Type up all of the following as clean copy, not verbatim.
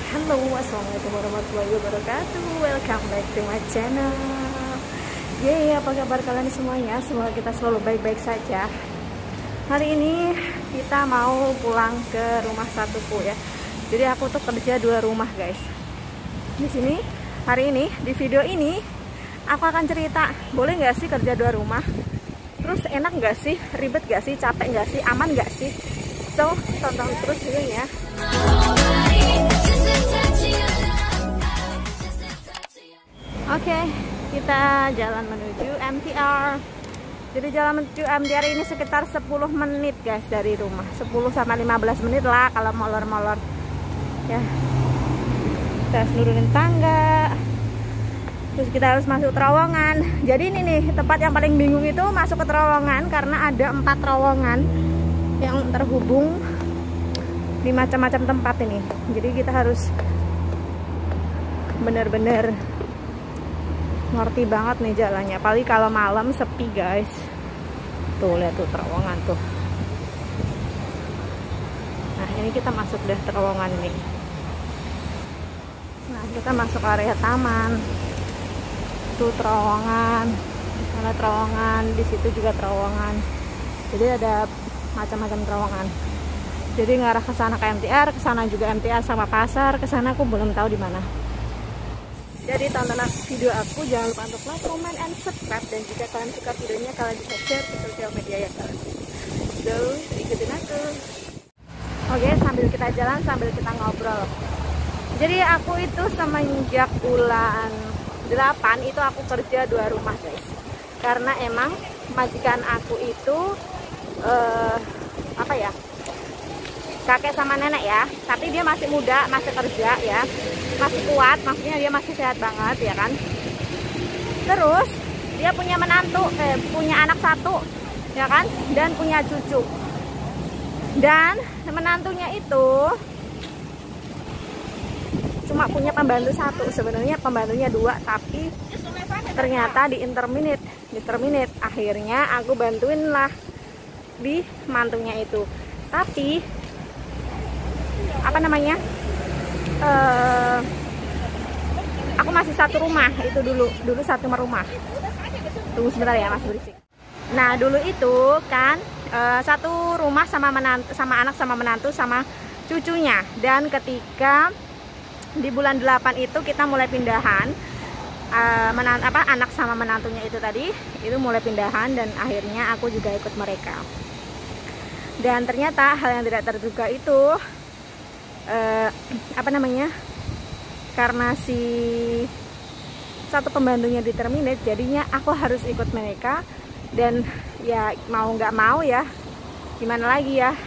Halo, assalamualaikum warahmatullahi wabarakatuh. Welcome back to my channel. Yeay, apa kabar kalian semuanya? Semoga kita selalu baik-baik saja. Hari ini kita mau pulang ke rumah satuku ya. Jadi aku tuh kerja 2 rumah guys. Di sini hari ini di video ini aku akan cerita, boleh nggak sih kerja 2 rumah? Terus enak nggak sih? Ribet nggak sih? Capek nggak sih? Aman nggak sih? So, tonton terus videonya. Oke, kita jalan menuju MTR. Jadi jalan menuju MTR ini sekitar 10 menit guys dari rumah. 10 sampai 15 menit lah kalau molor-molor. Ya. Kita harus nurunin tangga. Terus kita harus masuk terowongan. Jadi ini nih tempat yang paling bingung itu masuk ke terowongan karena ada 4 terowongan yang terhubung di macam-macam tempat ini. Jadi kita harus bener-bener ngerti banget nih jalannya. Apalagi kalau malam sepi guys. Tuh lihat tuh terowongan tuh. Nah ini kita masuk deh terowongan ini. Nah kita masuk area taman. Tuh terowongan. Di sana terowongan. Di situ juga terowongan. Jadi ada macam-macam terowongan. Jadi ngarah ke sana ke MTR, ke sana juga MTR sama pasar. Ke sana aku belum tahu di mana. Jadi tonton video aku, jangan lupa untuk like, comment, and subscribe. Dan jika kalian suka videonya, kalian bisa share ke sosial media ya kalian. So, ikutin aku. Oke, sambil kita jalan, sambil kita ngobrol. Jadi aku itu semenjak bulan 8 itu aku kerja 2 rumah guys. Karena emang majikan aku itu apa ya, kakek sama nenek ya, tapi dia masih muda, masih kerja ya, masih kuat, maksudnya dia masih sehat banget ya kan. Terus dia punya menantu, punya anak 1 ya kan, dan punya cucu. Dan menantunya itu cuma punya pembantu 1, sebenarnya pembantunya 2, tapi ternyata di terminate. Akhirnya aku bantuin lah di mantunya itu. Tapi apa namanya, aku masih 1 rumah itu dulu 1 rumah. Tunggu sebentar ya, masih berisik. Nah dulu itu kan 1 rumah sama menantu, sama anak sama menantu sama cucunya. Dan ketika di bulan 8 itu kita mulai pindahan, anak sama menantunya itu tadi itu mulai pindahan, dan akhirnya aku juga ikut mereka. Dan ternyata hal yang tidak terduga itu apa namanya, karena si 1 pembantunya di terminate, jadinya aku harus ikut mereka. Dan ya mau nggak mau ya, gimana lagi ya,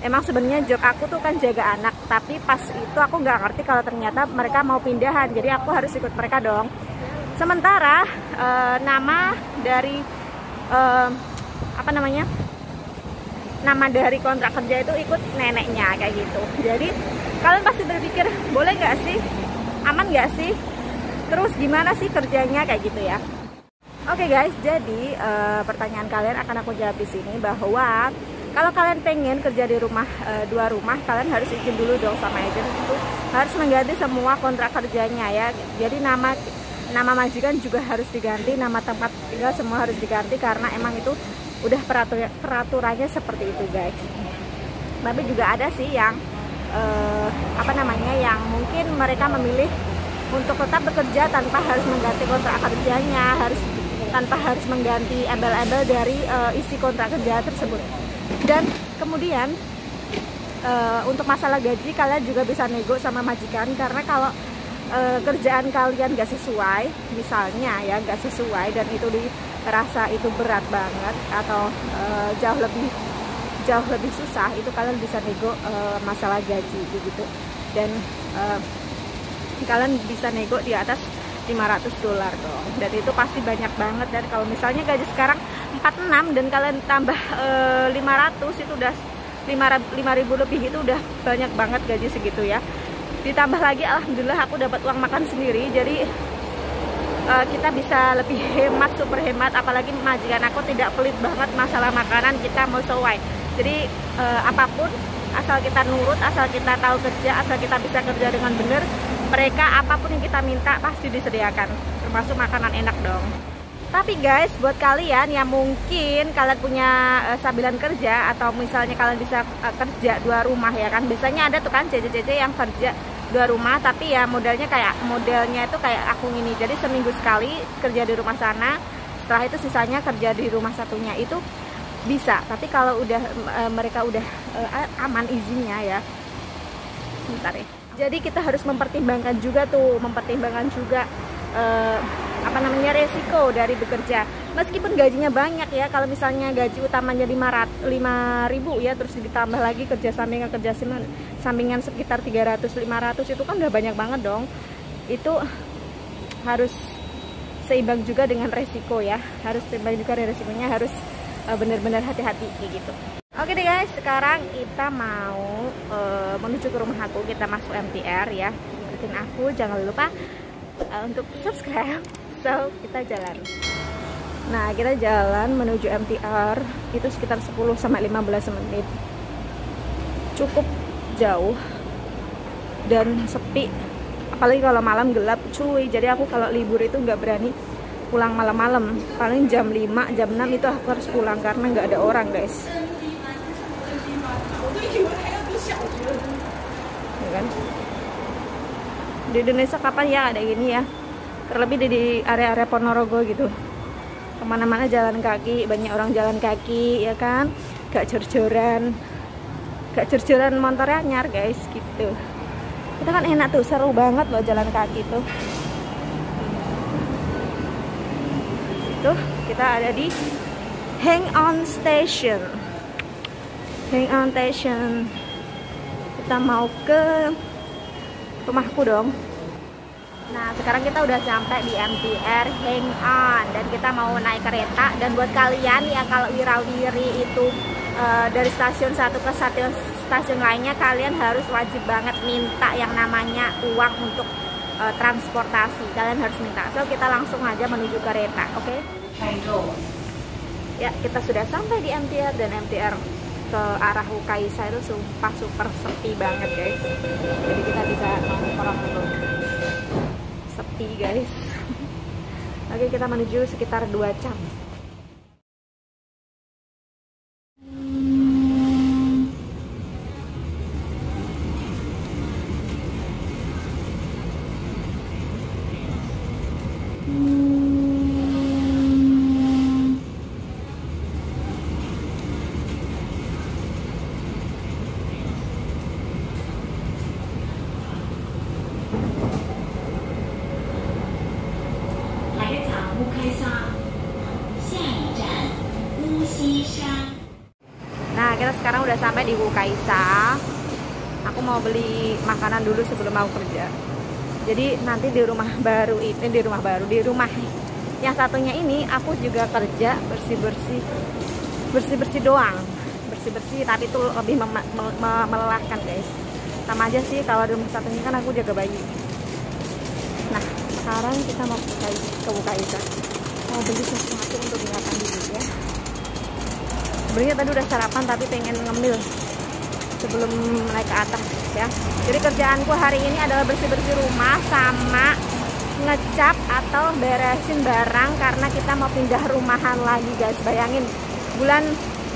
emang sebenarnya job aku tuh kan jaga anak, tapi pas itu aku nggak ngerti kalau ternyata mereka mau pindahan, jadi aku harus ikut mereka dong. Sementara nama dari apa namanya, nama dari kontrak kerja itu ikut neneknya kayak gitu. Jadi kalian pasti berpikir, boleh nggak sih, aman nggak sih, terus gimana sih kerjanya kayak gitu ya. Oke guys, jadi pertanyaan kalian akan aku jawab di sini, bahwa kalau kalian pengen kerja di rumah 2 rumah, kalian harus izin dulu dong sama agen, itu harus mengganti semua kontrak kerjanya ya. Jadi nama majikan juga harus diganti, nama tempat tinggal semua harus diganti, karena emang itu udah peraturannya seperti itu guys. Tapi juga ada sih yang apa namanya, yang mungkin mereka memilih untuk tetap bekerja tanpa harus mengganti kontrak kerjanya, tanpa harus mengganti embel-embel dari isi kontrak kerja tersebut. Dan kemudian untuk masalah gaji, kalian juga bisa nego sama majikan, karena kalau kerjaan kalian gak sesuai, misalnya ya gak sesuai, dan itu dirasa itu berat banget atau jauh lebih susah, itu kalian bisa nego masalah gaji gitu. Dan kalian bisa nego di atas $500 dong, dan itu pasti banyak banget. Dan kalau misalnya gaji sekarang 46 dan kalian tambah 500, itu udah 5.000 lebih, itu udah banyak banget gaji segitu ya. Ditambah lagi alhamdulillah aku dapat uang makan sendiri, jadi kita bisa lebih hemat, super hemat. Apalagi majikan aku tidak pelit banget masalah makanan, kita mau sesuai. Jadi apapun asal kita nurut, asal kita tahu kerja, asal kita bisa kerja dengan benar, mereka apapun yang kita minta pasti disediakan, termasuk makanan enak dong. Tapi guys, buat kalian yang mungkin kalian punya sambilan kerja, atau misalnya kalian bisa kerja 2 rumah ya kan, biasanya ada tuh kan JJ yang kerja 2 rumah, tapi ya modelnya itu kayak aku ini, jadi seminggu sekali kerja di rumah sana, setelah itu sisanya kerja di rumah satunya, itu bisa. Tapi kalau udah mereka udah aman izinnya ya, sebentar ya, jadi kita harus mempertimbangkan juga resiko dari bekerja. Meskipun gajinya banyak ya, kalau misalnya gaji utamanya 5.000 ya, terus ditambah lagi kerja sampingan sekitar 300-500, itu kan udah banyak banget dong. Itu harus seimbang juga dengan resiko ya, harus seimbang juga dengan resikonya, harus benar-benar hati-hati kayak gitu. Oke deh guys, sekarang kita mau menuju ke rumah aku, kita masuk MTR ya. Ikutin aku, jangan lupa untuk subscribe. So, kita jalan. Nah, kita jalan menuju MTR itu sekitar 10-15 menit. Cukup jauh dan sepi. Apalagi kalau malam gelap, cuy. Jadi aku kalau libur itu nggak berani pulang malam-malam. Paling jam 5, jam 6 itu aku harus pulang karena nggak ada orang, guys. Ya kan? Di Indonesia kapan ya ada gini ya? Terlebih di area-area Ponorogo gitu, kemana-mana jalan kaki, banyak orang jalan kaki ya kan, gak jor-joran motornya anyar guys gitu. Itu kan enak tuh, seru banget loh jalan kaki tuh. Tuh kita ada di Hang On Station. Kita mau ke rumahku dong. Nah, sekarang kita udah sampai di MTR Hang On dan kita mau naik kereta. Dan buat kalian yang kalau wirawiri itu dari stasiun satu ke stasiun lainnya, kalian harus wajib banget minta yang namanya uang untuk transportasi. Kalian harus minta. So, kita langsung aja menuju kereta, oke? Ya, kita sudah sampai di MTR, dan MTR ke arah Hukaisa itu sumpah super sepi banget guys. Jadi kita bisa nongkrong dulu. Sepi guys. Oke, kita menuju sekitar 2 jam. Nah, kita sekarang udah sampai di Hukaisa. Aku mau beli makanan dulu sebelum mau kerja. Jadi nanti di rumah yang satunya ini aku juga kerja bersih-bersih doang. Bersih-bersih, tapi itu lebih melelahkan guys. Sama aja sih, kalau di rumah satunya kan aku jaga bayi. Nah, sekarang kita mau ke Hukaisa. Mau beli sesuatu untuk dimakan dulu ya. Sebenarnya tadi udah sarapan, tapi pengen ngemil sebelum naik ke atas ya. Jadi kerjaanku hari ini adalah bersih-bersih rumah sama ngecat atau beresin barang, karena kita mau pindah rumahan lagi guys. Bayangin, bulan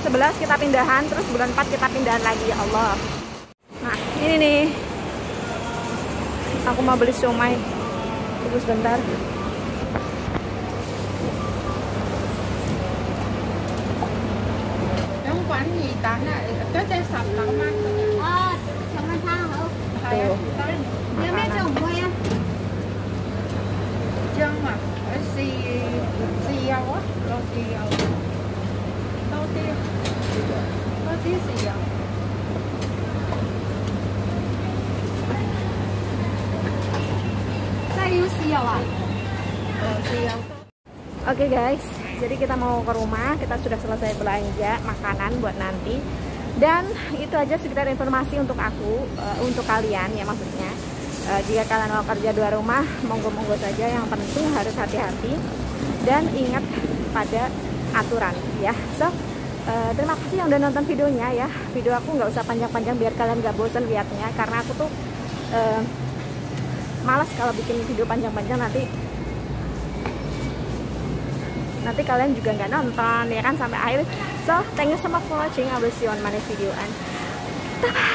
11 kita pindahan, terus bulan 4 kita pindahan lagi, ya Allah. Nah, ini nih, aku mau beli siomay. Tunggu sebentar. Oke guys, jadi kita mau ke rumah, kita sudah selesai belanja makanan buat nanti. Dan itu aja sekitar informasi untuk aku, untuk kalian ya maksudnya. Jika kalian mau kerja 2 rumah, monggo-monggo saja, yang penting harus hati-hati dan ingat pada aturan ya. So, Terima kasih yang udah nonton videonya ya. Video aku nggak usah panjang-panjang biar kalian nggak bosan liatnya, karena aku tuh malas kalau bikin video panjang-panjang, nanti kalian juga nggak nonton ya kan sampai akhir. So thank you so much for watching. I will see you on my next video and bye.